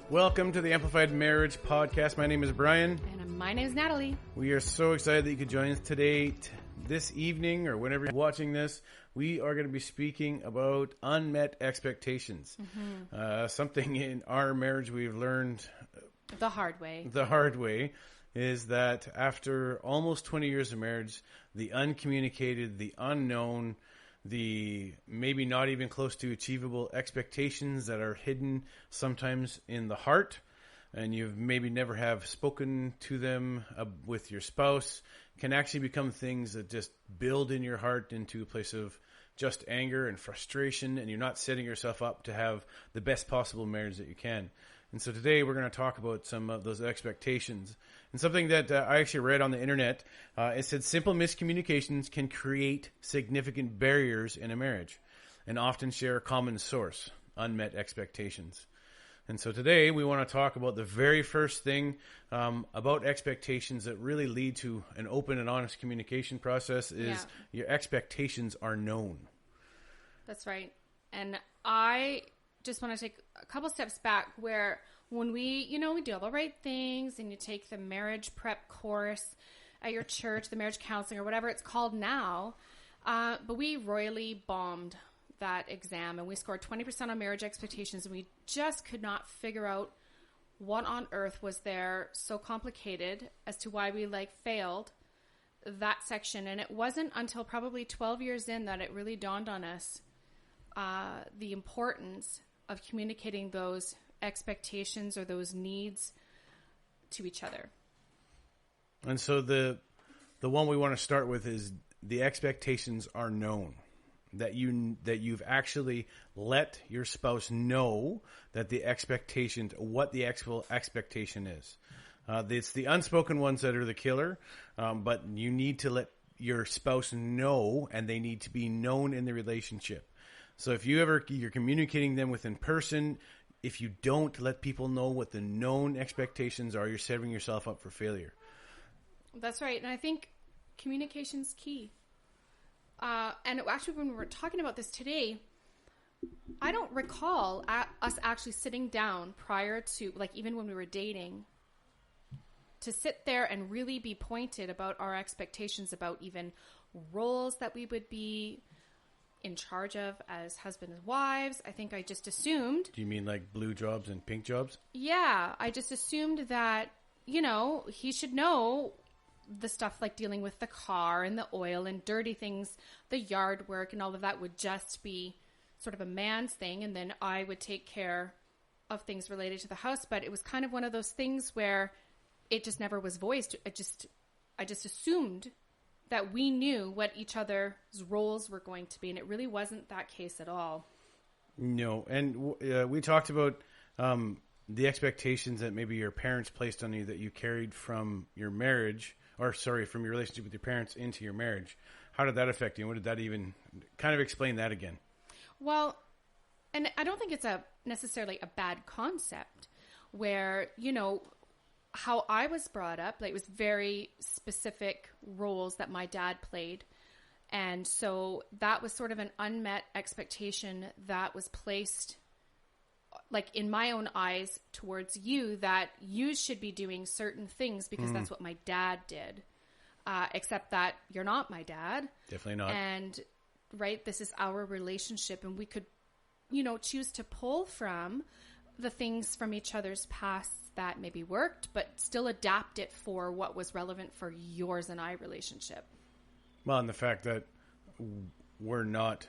Welcome to the Amplified Marriage podcast. My name is Brian. And my name is Natalie. We are so excited that you could join us today, this evening, or whenever you're watching this. We are going to be speaking about unmet expectations. Something in our marriage we've learned the hard way. The hard way is that after almost 20 years of marriage, the uncommunicated, the unknown, the maybe not even close to achievable expectations that are hidden sometimes in the heart, and you've maybe never have spoken to them with your spouse, can actually become things that just build in your heart into a place of just anger and frustration, and you're not setting yourself up to have the best possible marriage that you can. And so today we're going to talk about some of those expectations. And something that I actually read on the internet, it said simple miscommunications can create significant barriers in a marriage and often share a common source, unmet expectations. And so today we want to talk about the very first thing about expectations that really lead to an open and honest communication process is your expectations are known. That's right. And I just want to take a couple steps back where when we do all the right things and you take the marriage prep course at your church, the marriage counseling or whatever it's called now, but we royally bombed that exam and we scored 20% on marriage expectations, and we just could not figure out what on earth was there so complicated as to why we failed that section. And it wasn't until probably 12 years in that it really dawned on us the importance of communicating those expectations or those needs to each other. And so the one we want to start with is the expectations are known. That you've actually let your spouse know that the expectation, what the actual expectation is. It's the unspoken ones that are the killer, but you need to let your spouse know, and they need to be known in the relationship. So if you're communicating them within person, if you don't let people know what the known expectations are, you're setting yourself up for failure. That's right. And I think communication's key. And actually, when we were talking about this today, I don't recall us actually sitting down prior to, even when we were dating, to sit there and really be pointed about our expectations about even roles that we would be in charge of as husband and wives. I think I just assumed. Do you mean like blue jobs and pink jobs? Yeah, I just assumed that, he should know the stuff like dealing with the car and the oil and dirty things, the yard work and all of that would just be sort of a man's thing. And then I would take care of things related to the house. But it was kind of one of those things where it just never was voiced. I just assumed that we knew what each other's roles were going to be. And it really wasn't that case at all. No. And we talked about the expectations that maybe your parents placed on you that you carried from your marriage, from your relationship with your parents into your marriage. How did that affect you? What did that even kind of explain that again? Well, and I don't think it's necessarily a bad concept where, how I was brought up, it was very specific roles that my dad played. And so that was sort of an unmet expectation that was placed in my own eyes towards you, that you should be doing certain things because that's what my dad did. Except that you're not my dad. Definitely not. And this is our relationship, and we could, choose to pull from the things from each other's pasts that maybe worked, but still adapt it for what was relevant for yours and I relationship. Well, and the fact that we're not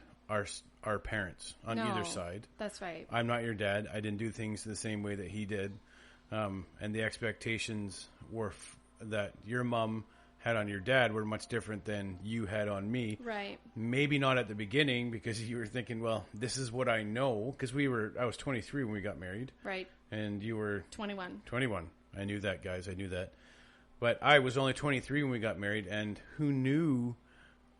our parents on either side. That's right. I'm not your dad. I didn't do things the same way that he did. And the expectations were that your mom had on your dad were much different than you had on me. Right. Maybe not at the beginning because you were thinking, well, this is what I know. Because I was 23 when we got married. Right. And you were 21. 21. I knew that, guys. I knew that. But I was only 23 when we got married. And who knew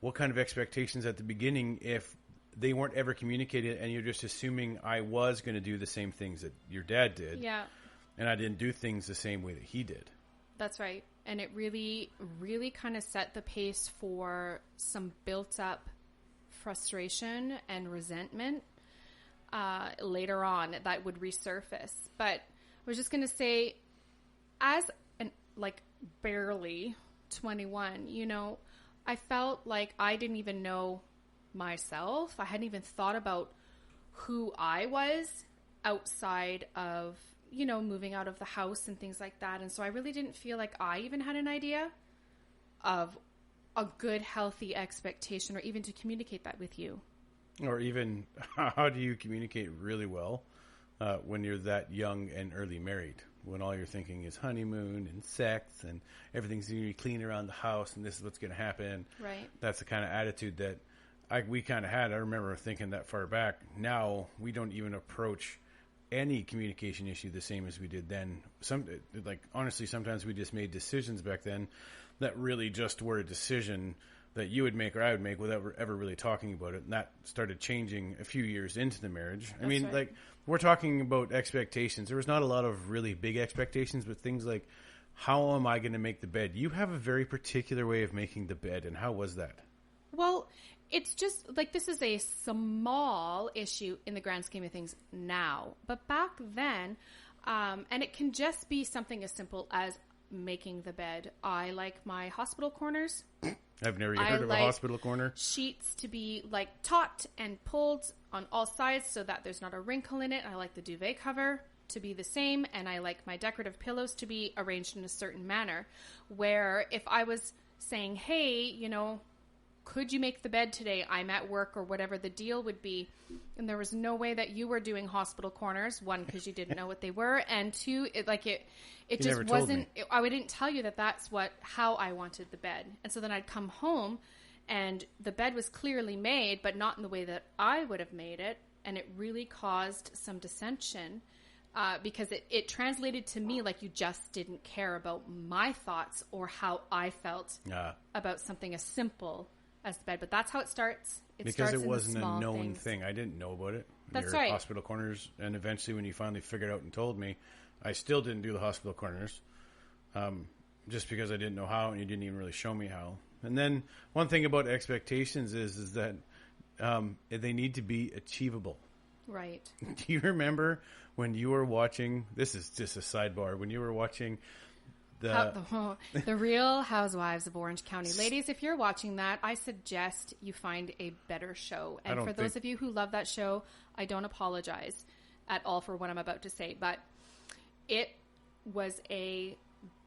what kind of expectations at the beginning if they weren't ever communicated and you're just assuming I was going to do the same things that your dad did. Yeah. And I didn't do things the same way that he did. That's right. And it really, really kind of set the pace for some built up frustration and resentment later on that would resurface. But was just going to say, as an, like, barely 21, you know, I felt like I didn't even know myself. I hadn't even thought about who I was outside of, you know, moving out of the house and things like that. And so I really didn't feel like I even had an idea of a good, healthy expectation, or even to communicate that with you. Or even, how do you communicate really well when you're that young and early married? When all you're thinking is honeymoon and sex and everything's going to be clean around the house and this is what's going to happen. Right. That's the kind of attitude that we kind of had. I remember thinking that far back. Now we don't even approach any communication issue the same as we did then. Honestly, sometimes we just made decisions back then that really just were a decision that you would make or I would make without ever really talking about it. And that started changing a few years into the marriage. I mean, like, we're talking about expectations. There was not a lot of really big expectations, but things like, how am I going to make the bed? You have a very particular way of making the bed. And how was that? Well, it's just like, this is a small issue in the grand scheme of things now. But back then, and it can just be something as simple as making the bed. I like my hospital corners. I've never heard of a hospital corner. Sheets to be like taut and pulled on all sides so that there's not a wrinkle in it. I like the duvet cover to be the same, and I like my decorative pillows to be arranged in a certain manner, where if I was saying, hey, you know, could you make the bed today? I'm at work, or whatever the deal would be. And there was no way that you were doing hospital corners. One, because you didn't know what they were. And two, it just wasn't, I didn't tell you that that's how I wanted the bed. And so then I'd come home and the bed was clearly made, but not in the way that I would have made it. And it really caused some dissension because it translated to me like you just didn't care about my thoughts or how I felt about something as simple as the bed. But that's how it starts. Because it wasn't a known thing. I didn't know about it. That's right. Hospital corners. And eventually when you finally figured out and told me, I still didn't do the hospital corners. Just because I didn't know how, and you didn't even really show me how. And then one thing about expectations is that they need to be achievable. Right. Do you remember when you were watching, this is just a sidebar, when you were watching the Real Housewives of Orange County. Ladies, if you're watching that, I suggest you find a better show. And for those of you who love that show, I don't apologize at all for what I'm about to say. But it was a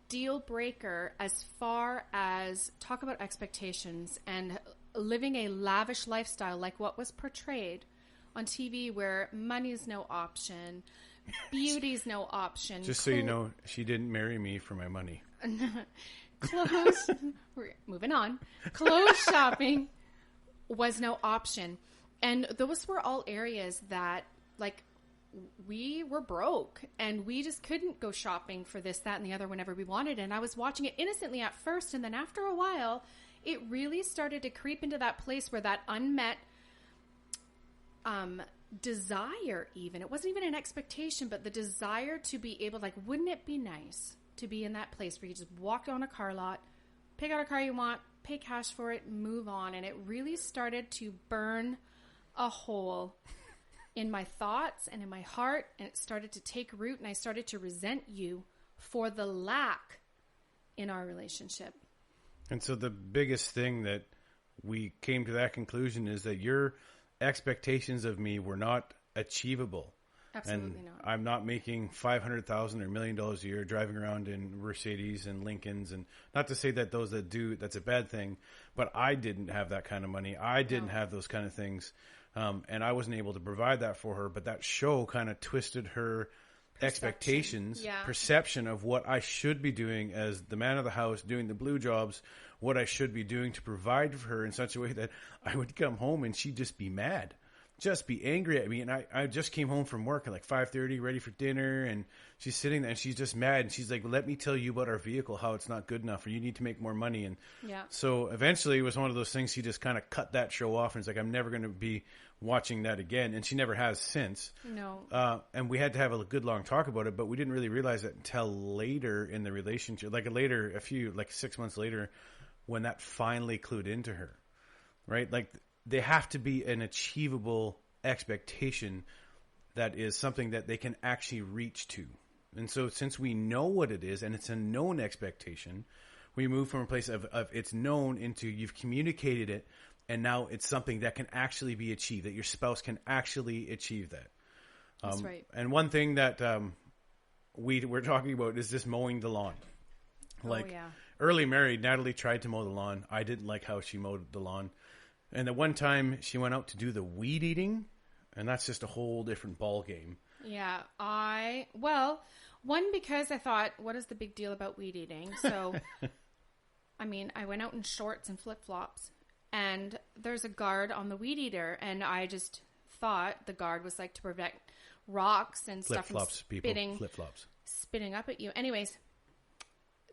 deal breaker as far as talk about expectations and living a lavish lifestyle like what was portrayed on TV, where money's no option, beauty's no option. Just so you know, she didn't marry me for my money. Clothes, we're moving on. Clothes shopping was no option. And those were all areas that, like, we were broke and we just couldn't go shopping for this, that, and the other whenever we wanted. And I was watching it innocently at first, and then after a while, it really started to creep into that place where that unmet desire, even, it wasn't even an expectation, but the desire to be able, like, wouldn't it be nice to be in that place where you just walk on a car lot, pick out a car you want, pay cash for it, move on. And it really started to burn a hole in my thoughts and in my heart, and it started to take root, and I started to resent you for the lack in our relationship. And so the biggest thing that we came to that conclusion is that your expectations of me were not achievable. Absolutely and not. I'm not making $500,000 or $1 million a year driving around in Mercedes and Lincolns. And not to say that those that do, that's a bad thing, but I didn't have that kind of money. I didn't have those kind of things. And I wasn't able to provide that for her, but that show kind of twisted her expectations, perception of what I should be doing as the man of the house, doing the blue jobs, what I should be doing to provide for her in such a way that I would come home and she'd just be mad, just be angry at me. And I just came home from work at like 5:30, ready for dinner, and she's sitting there and she's just mad. And she's like, let me tell you about our vehicle, how it's not good enough, or you need to make more money. And so eventually it was one of those things, she just kind of cut that show off, and it's like, I'm never going to be watching that again. And she never has since. No. And we had to have a good long talk about it, but we didn't really realize it until later in the relationship, like 6 months later, when that finally clued into her, right? Like, they have to be an achievable expectation that is something that they can actually reach to. And so since we know what it is and it's a known expectation, we move from a place of it's known into you've communicated it, and now it's something that can actually be achieved, that your spouse can actually achieve that. That's right. And one thing that we're talking about is just mowing the lawn. Early married, Natalie tried to mow the lawn. I didn't like how she mowed the lawn. And the one time she went out to do the weed eating, and that's just a whole different ball game. Yeah, because I thought, what is the big deal about weed eating? So, I mean, I went out in shorts and flip-flops, and there's a guard on the weed eater, and I just thought the guard was like to prevent rocks and stuff from spitting up at you. Anyways,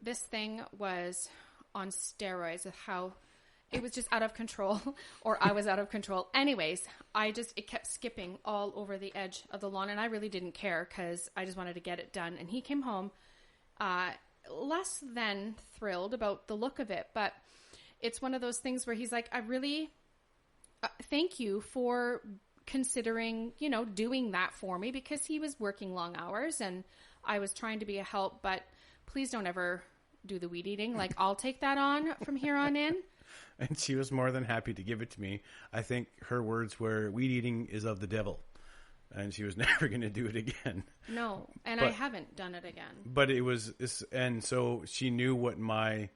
this thing was on steroids of how it was just out of control, or I was out of control. Anyways, it kept skipping all over the edge of the lawn, and I really didn't care because I just wanted to get it done. And he came home less than thrilled about the look of it, but it's one of those things where he's like, I really thank you for considering, doing that for me, because he was working long hours and I was trying to be a help, but please don't ever do the weed eating. Like, I'll take that on from here on in. And she was more than happy to give it to me. I think her words were, weed eating is of the devil. And she was never going to do it again. No, and I haven't done it again. But and so she knew what my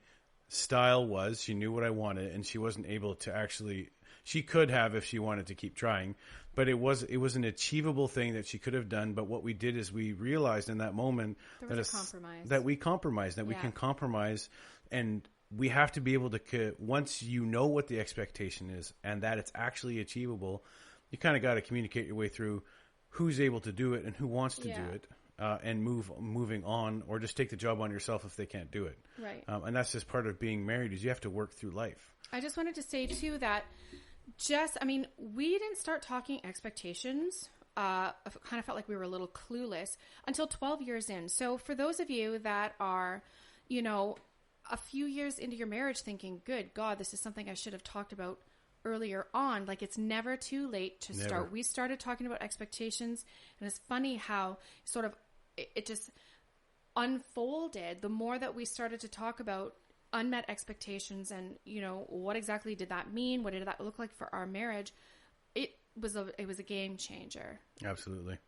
style was. She knew what I wanted, and she wasn't able to actually, she could have if she wanted to keep trying, but it was an achievable thing that she could have done. But what we did is we realized in that moment that we compromised, that we can compromise, and we have to be able to, once you know what the expectation is and that it's actually achievable, you kind of got to communicate your way through who's able to do it and who wants to do it, and moving on, or just take the job on yourself if they can't do it. Right. And that's just part of being married, is you have to work through life. I just wanted to say too that we didn't start talking expectations. I kind of felt like we were a little clueless until 12 years in. So for those of you that are, a few years into your marriage thinking, good God, this is something I should have talked about earlier on. Like, it's never too late to start. We started talking about expectations, and it's funny how sort of it just unfolded the more that we started to talk about unmet expectations and, what exactly did that mean? What did that look like for our marriage? It was a game changer. Absolutely.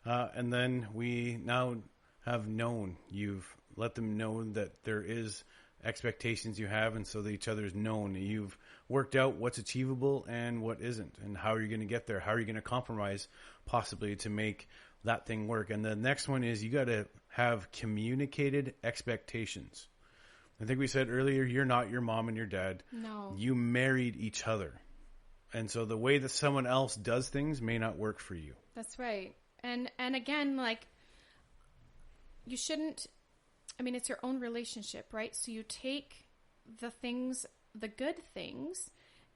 And then we now have known, you've let them know that there is expectations you have, and so that each other's known. You've worked out what's achievable and what isn't, and how are you going to get there? How are you going to compromise possibly to make that thing work? And the next one is you got to have communicated expectations. I think we said earlier, you're not your mom and your dad. No. You married each other. And so the way that someone else does things may not work for you. That's right. And again, like, you shouldn't, it's your own relationship, right? So you take the good things,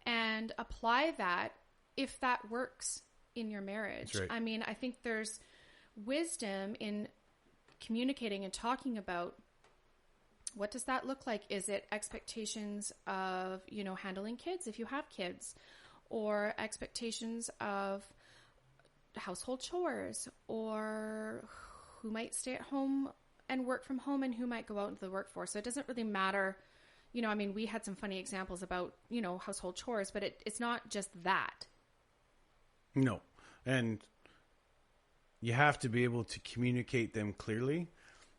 and apply that if that works in your marriage. That's right. I think there's wisdom in communicating and talking about, what does that look like? Is it expectations of, handling kids if you have kids, or expectations of household chores, or who might stay at home and work from home and who might go out into the workforce. So it doesn't really matter. We had some funny examples about, household chores, but it's not just that. No. And you have to be able to communicate them clearly,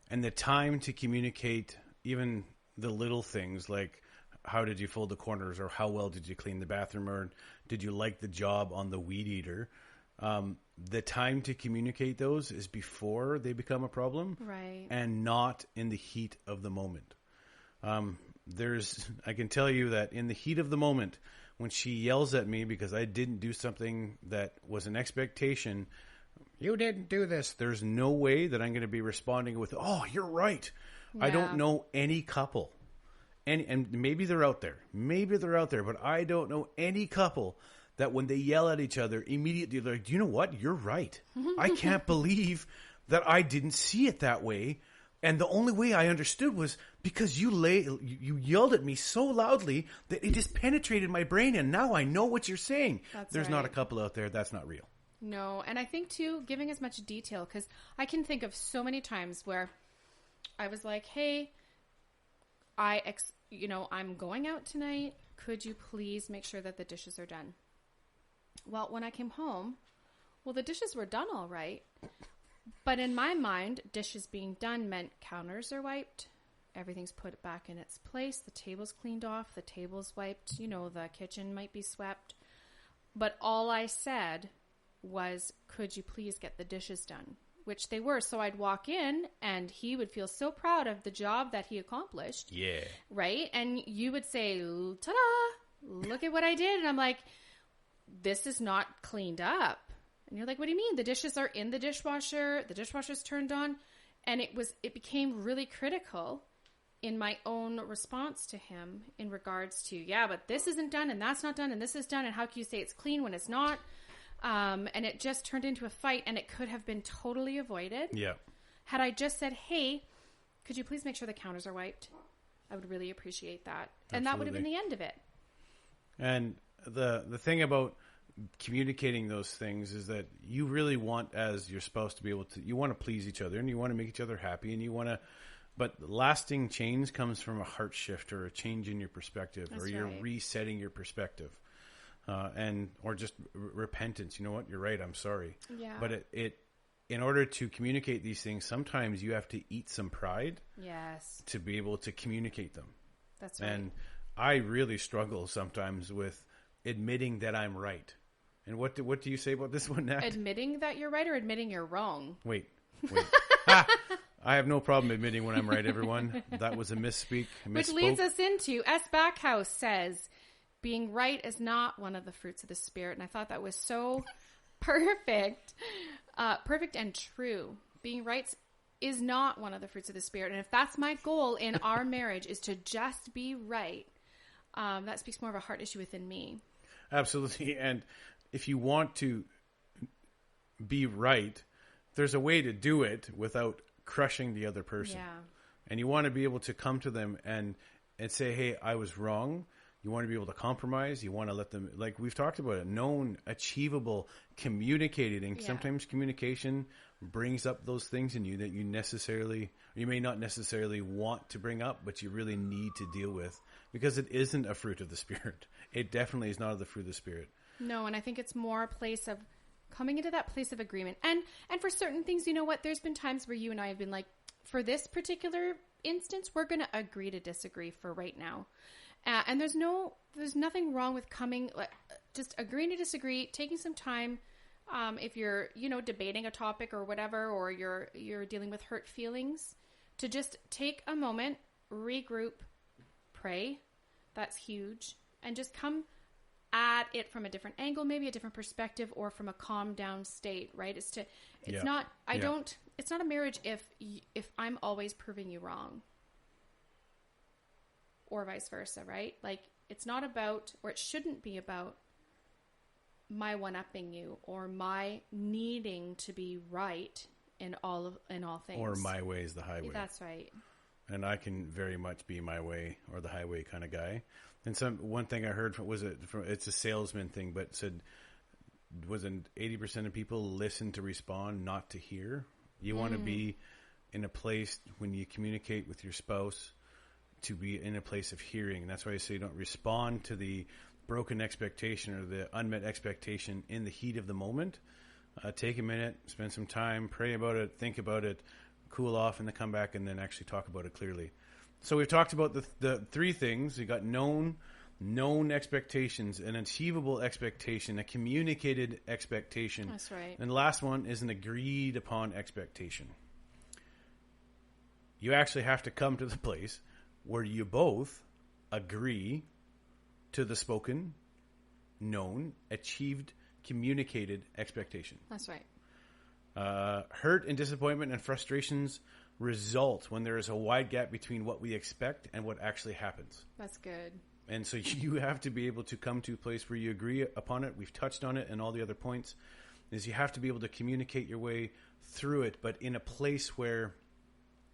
and the time to communicate even the little things, like how did you fold the corners, or how well did you clean the bathroom, or did you like the job on the weed eater? The time to communicate those is before they become a problem, right? And not in the heat of the moment. I can tell you that in the heat of the moment, when she yells at me because I didn't do something that was an expectation, you didn't do this, there's no way that I'm going to be responding with, oh, you're right. Yeah. I don't know any couple, and maybe they're out there, but I don't know any couple that when they yell at each other, immediately they're like, do you know what? You're right. I can't believe that I didn't see it that way. And the only way I understood was because you yelled at me so loudly that it just penetrated my brain, and now I know what you're saying. That's There's right. not a couple out there. That's not real. No. And I think too, giving as much detail, because I can think of so many times where I was like, hey, I'm going out tonight. Could you please make sure that the dishes are done? Well, when I came home, the dishes were done all right. But in my mind, dishes being done meant counters are wiped. Everything's put back in its place. The table's cleaned off. The table's wiped. The kitchen might be swept. But all I said was, could you please get the dishes done? Which they were. So I'd walk in and he would feel so proud of the job that he accomplished. Yeah. Right? And you would say, ta-da, look at what I did. And I'm like, this is not cleaned up. And you're like, what do you mean? The dishes are in the dishwasher. The dishwasher's turned on. And it became really critical in my own response to him in regards to, yeah, but this isn't done and that's not done and this is done. And how can you say it's clean when it's not? And it just turned into a fight, and it could have been totally avoided. Yeah. Had I just said, hey, could you please make sure the counters are wiped? I would really appreciate that. And that would have been the end of it. And the thing about communicating those things is that you really want, as your spouse, to be able to, you want to please each other and you want to make each other happy, and you want to, but lasting change comes from a heart shift or a change in your perspective. That's or you're right. Resetting your perspective. Or just repentance. You know what? You're right. I'm sorry. Yeah. But in order to communicate these things, sometimes you have to eat some pride. Yes. To be able to communicate them. That's right. And I really struggle sometimes with admitting that I'm right. And what do you say about this one, Nat? Admitting that you're right or admitting you're wrong? Wait. I have no problem admitting when I'm right, everyone. That was a misspeak. Which leads us into S. Backhouse says, being right is not one of the fruits of the Spirit. And I thought that was so perfect. Perfect and true. Being right is not one of the fruits of the Spirit. And if that's my goal in our marriage, is to just be right, that speaks more of a heart issue within me. Absolutely. And if you want to be right, there's a way to do it without crushing the other person. Yeah. And you want to be able to come to them and say, hey, I was wrong. You want to be able to compromise. You want to let them, like we've talked about it, known, achievable, communicated. And sometimes communication brings up those things in you that you may not necessarily want to bring up, but you really need to deal with, because it isn't a fruit of the Spirit. It definitely is not the fruit of the Spirit. No, and I think it's more a place of coming into that place of agreement. And for certain things, you know what? There's been times where you and I have been like, for this particular instance, we're going to agree to disagree for right now. And there's nothing wrong with just agreeing to disagree, taking some time. If you're, debating a topic or whatever, or you're dealing with hurt feelings, to just take a moment, regroup, pray. That's huge. And just come at it from a different angle, maybe a different perspective, or from a calm down state, right? It's not a marriage if I'm always proving you wrong. Or vice versa, right? Like, it's not about, or it shouldn't be about, my one-upping you or my needing to be right in all things. Or my way is the highway. That's right. And I can very much be my way or the highway kind of guy. And one thing I heard it's a salesman thing, but said, wasn't 80% of people listen to respond, not to hear? You want to be in a place when you communicate with your spouse to be in a place of hearing. And that's why I say don't respond to the broken expectation or the unmet expectation in the heat of the moment. Take a minute, spend some time, pray about it, think about it, cool off, and then come back and then actually talk about it clearly. So we've talked about the three things. We got known expectations, an achievable expectation, a communicated expectation. That's right. And the last one is an agreed upon expectation. You actually have to come to the place where you both agree to the spoken, known, achieved, communicated expectation. That's right. Hurt and disappointment and frustrations result when there is a wide gap between what we expect and what actually happens. That's good. And so you have to be able to come to a place where you agree upon it. We've touched on it and all the other points. Is you have to be able to communicate your way through it, but in a place where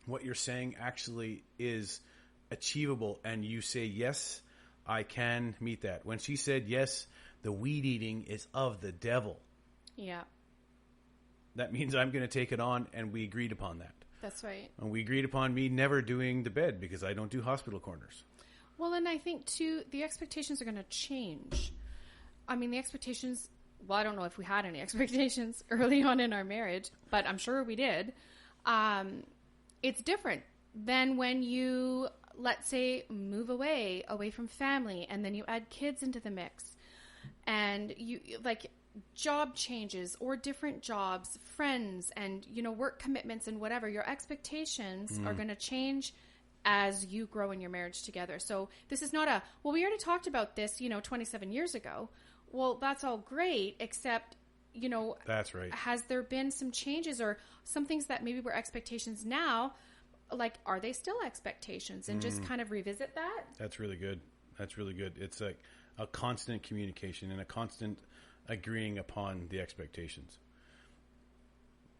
what you're saying actually is achievable, and you say, yes, I can meet that. When she said, yes, the weed eating is of the devil. Yeah. that means I'm going to take it on, and we agreed upon that. That's right. And we agreed upon me never doing the bed because I don't do hospital corners. Well, and I think, too, the expectations are going to change. I mean, the expectations, well, I don't know if we had any expectations early on in our marriage, but I'm sure we did. It's different than when you, let's say, move away from family, and then you add kids into the mix. And you, like, job changes or different jobs, friends, and, you know, work commitments and whatever. Your expectations are going to change as you grow in your marriage together. So this is not well, we already talked about this, 27 years ago. Well, that's all great, except, that's right. Has there been some changes or some things that maybe were expectations now? Like, are they still expectations? And just kind of revisit that. That's really good. That's really good. It's like a constant communication and a constant agreeing upon the expectations.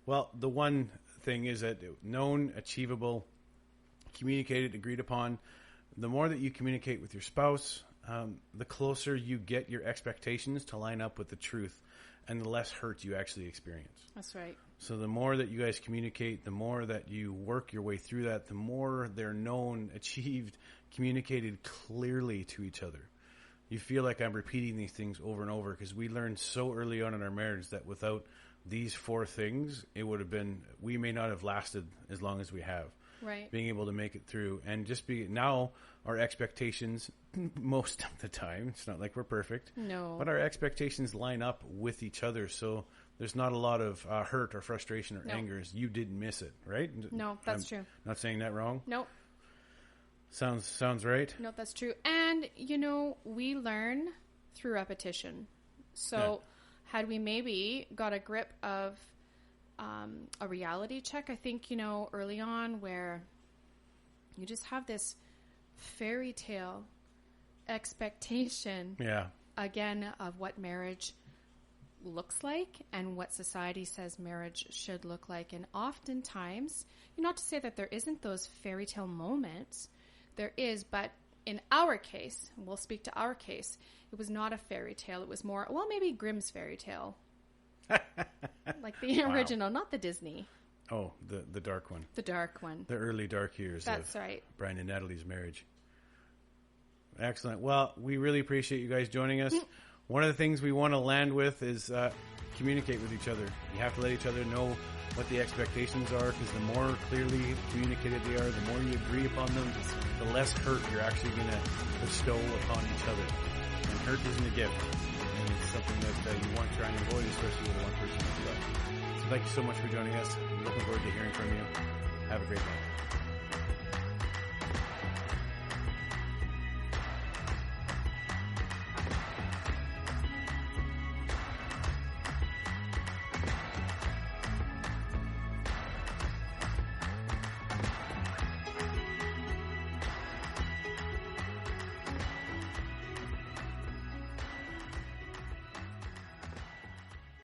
Well, the one thing is that known, achievable, communicated, agreed upon. The more that you communicate with your spouse, the closer you get your expectations to line up with the truth, and the less hurt you actually experience. That's right. So the more that you guys communicate, the more that you work your way through that, the more they're known, achieved, communicated clearly to each other. You feel like I'm repeating these things over and over because we learned so early on in our marriage that without these 4 things, it would have been, we may not have lasted as long as we have. Right. Being able to make it through and just now our expectations most of the time, it's not like we're perfect. No. But our expectations line up with each other. So there's not a lot of hurt or frustration or anger. You didn't miss it, right? No, that's true. Not saying that wrong? Nope. Sounds right. No, that's true. And, we learn through repetition. So had we maybe got a grip of a reality check, I think, early on where you just have this fairy tale expectation again of what marriage looks like and what society says marriage should look like. And oftentimes, not to say that there isn't those fairy tale moments, there is, but in our case, we'll speak to our case, it was not a fairy tale. It was more, well, maybe Grimm's fairy tale. Like the original, not the Disney. Oh, the dark one. The dark one. The early dark years That's of right. Brian and Natalie's marriage. Excellent. Well, we really appreciate you guys joining us. One of the things we want to land with is communicate with each other. You have to let each other know what the expectations are, because the more clearly communicated they are, the more you agree upon them, the less hurt you're actually going to bestow upon each other. And hurt isn't a gift. And it's something that you want to try and avoid, especially with one person as well. So thank you so much for joining us. I'm looking forward to hearing from you. Have a great night.